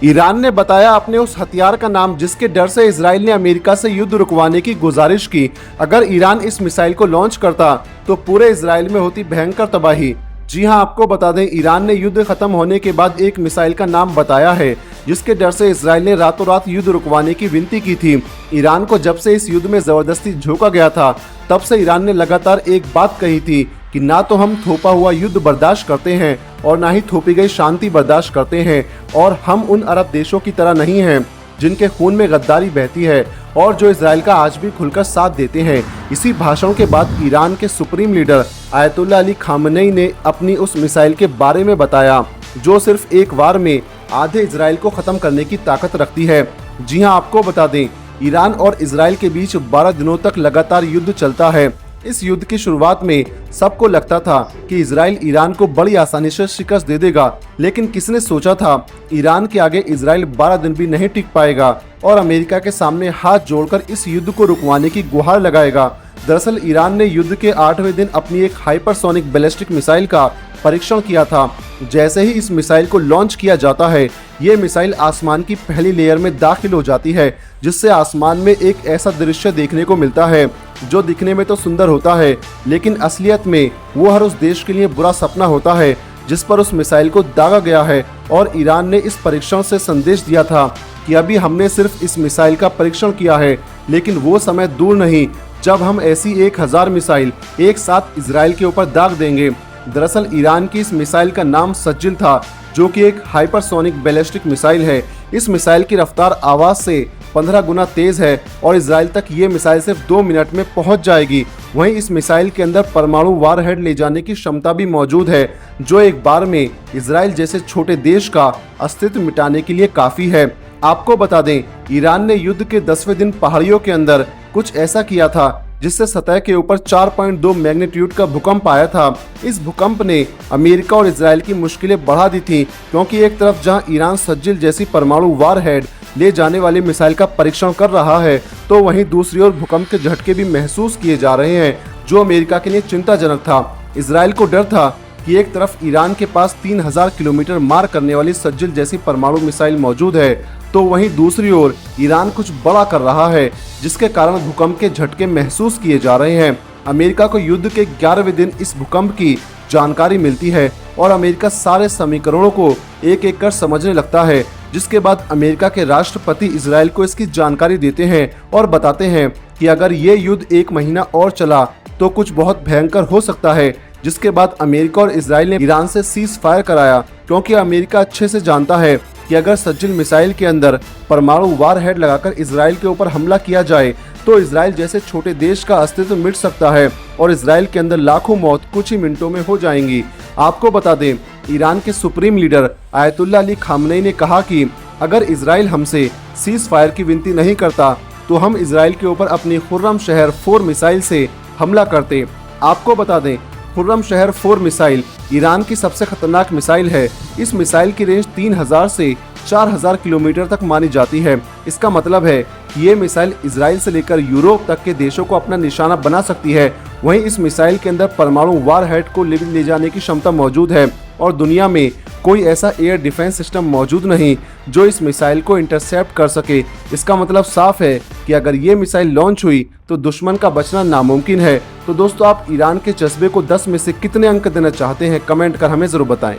Iran ने बताया अपने उस हथियार का नाम जिसके डर से इजराइल ने अमेरिका से युद्ध रुकवाने की गुजारिश की। अगर ईरान इस मिसाइल को लॉन्च करता तो पूरे इजराइल में होती भयंकर तबाही। जी हां, आपको बता दें, ईरान ने युद्ध खत्म होने के बाद एक मिसाइल का नाम बताया है जिसके डर से इजराइल ने रातों रात युद्ध रुकवाने की विनती की थी। ईरान को जब से इस युद्ध में जबरदस्ती झोंका गया था तब से ईरान ने लगातार एक बात कही थी कि ना तो हम थोपा हुआ युद्ध बर्दाश्त करते हैं और ना ही थोपी गई शांति बर्दाश्त करते हैं, और हम उन अरब देशों की तरह नहीं हैं जिनके खून में गद्दारी बहती है और जो इजराइल का आज भी खुलकर साथ देते हैं। इसी भाषण के बाद ईरान के supreme leader ayatollah Ali Khamenei ने अपनी उस मिसाइल के बारे में बताया जो सिर्फ एक वार में आधे इजराइल को खत्म करने की ताकत रखती है। जी हां, आपको बता दें, ईरान और इजराइल के बीच 12 दिनों तक लगातार युद्ध चलता है। इस युद्ध की शुरुआत में सबको लगता था कि इजराइल ईरान को बड़ी आसानी से शिकस्त दे देगा, लेकिन किसने सोचा था ईरान के आगे इजराइल 12 दिन भी नहीं टिक पाएगा और अमेरिका के सामने हाथ जोड़कर इस युद्ध को रुकवाने की गुहार लगाएगा। दरअसल ईरान ने युद्ध के 8वें दिन अपनी एक हाइपरसोनिक बैलिस्टिक मिसाइल का परीक्षण किया था। जैसे ही इस मिसाइल को लॉन्च किया जाता है, ये मिसाइल आसमान की पहली लेयर में दाखिल हो जाती है, जिससे आसमान में एक ऐसा दृश्य देखने को मिलता है जो दिखने में तो सुंदर होता है, लेकिन असलियत में वो हर उस देश के लिए बुरा सपना होता है जिस पर उस मिसाइल को दागा गया है। और ईरान ने इस परीक्षण से संदेश दिया था कि अभी हमने सिर्फ इस मिसाइल का परीक्षण किया है, लेकिन वो समय दूर नहीं जब हम ऐसी 1000 मिसाइल एक साथ इजराइल के ऊपर दाग देंगे। दरअसल ईरान की इस मिसाइल का नाम सज्जिल था, जो कि एक हाइपरसोनिक बैलिस्टिक मिसाइल है। इस मिसाइल की रफ्तार आवाज से 15 गुना तेज है और इजराइल तक ये मिसाइल सिर्फ 2 मिनट में पहुंच जाएगी। वहीं इस मिसाइल के अंदर परमाणु वारहेड ले जाने की क्षमता भी मौजूद है, जो एक बार में इजराइल जैसे छोटे देश का अस्तित्व मिटाने के लिए काफी है। आपको बता दें, ईरान ने युद्ध के 10वें दिन पहाड़ियों के अंदर कुछ ऐसा किया था जिससे सतह के ऊपर 4.2 मैग्नीट्यूड का भूकंप आया था। इस भूकंप ने अमेरिका और इजराइल की मुश्किलें बढ़ा दी थी, क्योंकि एक तरफ जहां ईरान सज्जिल जैसी परमाणु वारहेड ले जाने वाली मिसाइल का परीक्षण कर रहा है, तो वहीं दूसरी ओर भूकंप के झटके भी महसूस किए जा रहे हैं, जो अमेरिका के लिए चिंताजनक था। इजराइल को डर था कि एक तरफ ईरान के पास 3000 किलोमीटर मार करने वाली सज्जिल जैसी परमाणु मिसाइल मौजूद है, तो वहीं दूसरी ओर ईरान कुछ बड़ा कर रहा है, जिसके कारण भूकंप के झटके महसूस किए जा रहे हैं। अमेरिका को युद्ध के 11वें दिन इस भूकंप की जानकारी मिलती है और अमेरिका सारे समीकरणों को एक एक कर समझने लगता है, जिसके बाद अमेरिका के राष्ट्रपति इजराइल को इसकी जानकारी देते हैं और बताते हैं कि अगर ये युद्ध 1 महीना और चला तो कुछ बहुत भयंकर हो सकता है। जिसके बाद अमेरिका और इजराइल ने ईरान से सीज फायर कराया, क्योंकि अमेरिका अच्छे से जानता है कि अगर सज्जिल मिसाइल के अंदर परमाणु वारहेड लगाकर इजराइल के ऊपर हमला किया जाए तो इजराइल जैसे छोटे देश का अस्तित्व मिट सकता है और इजराइल के अंदर लाखों मौत कुछ ही मिनटों में हो जाएंगी। आपको बता दें, ईरान के supreme leader ayatollah Ali Khamenei ने कहा कि अगर इजराइल हमसे सीज फायर की विनती नहीं करता तो हम इजराइल के ऊपर अपनी खुर्रम शहर 4 मिसाइल से हमला करते। आपको बता दें, खुर्रम शहर 4 मिसाइल ईरान की सबसे खतरनाक मिसाइल है। इस मिसाइल की रेंज 3000 से 4000 किलोमीटर तक मानी जाती है। इसका मतलब है कि ये मिसाइल इजराइल से लेकर यूरोप तक के देशों को अपना निशाना बना सकती है। वहीं इस मिसाइल के अंदर परमाणु वारहेड को ले जाने की क्षमता मौजूद है और दुनिया में कोई ऐसा एयर डिफेंस सिस्टम मौजूद नहीं जो इस मिसाइल को इंटरसेप्ट कर सके। इसका मतलब साफ है कि अगर ये मिसाइल लॉन्च हुई तो दुश्मन का बचना नामुमकिन है। तो दोस्तों, आप ईरान के जज्बे को 10 में से कितने अंक देना चाहते हैं, कमेंट कर हमें जरूर बताएं।